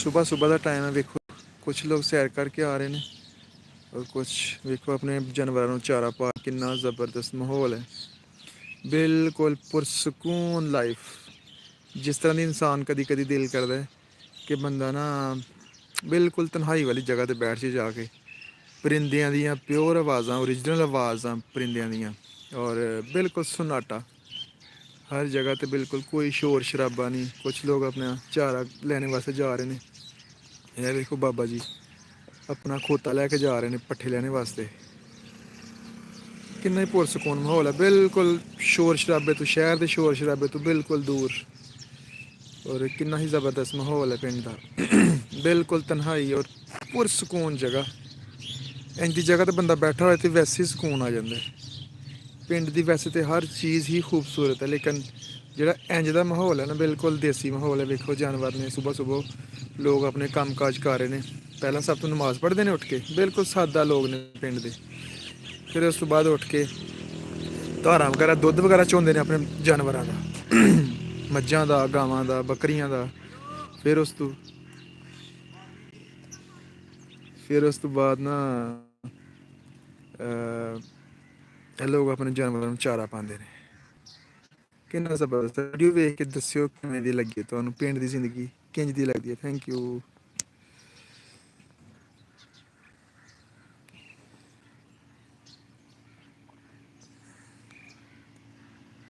सुबह सुबह का टाइम है, वेखो कुछ लोग सैर करके आ रहे हैं और कुछ वेखो अपने जानवरों चारा पा, कितना ज़बरदस्त माहौल है, बिल्कुल पुरसकून लाइफ। जिस तरह की इंसान कदी कदी दिल करता है कि बंदा ना बिल्कुल तन्हाई वाली जगह पर बैठ जाए जाके, परिंदियां दियां प्योर आवाज़ां, ओरिजिनल आवाज़ां परिंदियां दियां, और बिल्कुल सन्नाटा हर जगह तो, बिल्कुल कोई शोर शराबा नहीं। कुछ लोग अपना चारा लेने वास्ते जा रहे हैं, यह देखो बाबा जी अपना खोता लैके जा रहे हैं पट्ठे लेने वास्ते। किन्ना ही पुरसकून माहौल है, बिल्कुल शोर शराबे तो, शहर के शोर शराबे तो बिल्कुल दूर, और किन्ना ही ज़बरदस्त माहौल है पिंड का। बिल्कुल तन्हाई और पुरसकून जगह, इंज दी जगह तो बंदा बैठा होए तो वैसे ही सुकून आ जाता है। पिंड की वैसे तो हर चीज़ ही खूबसूरत है, लेकिन जोड़ा इंज का माहौल है ना, बिल्कुल देसी माहौल है। वेखो जानवर ने सुबह सुबह लोग अपने काम काज कर रहे हैं, पहला सब तो नमाज़ पढ़ते हैं उठ के, बिल्कुल सादा लोग ने पिंड के। फिर उस तो बाद उठ के धारा वगैरह दुद्ध वगैरह चोंदे ने अपने जानवरों का, मज्झां का, गावां का, बकरियां का। फिर उस तो बाद ना लोग अपने जानवरों चारा पाते हैं। किन्ना ज़बरदस्त वीडियो वेख के दस्सियो किवें दी लगी तुहानूं, पिंड दी जिंदगी किंज दी लगदी है। Thank you.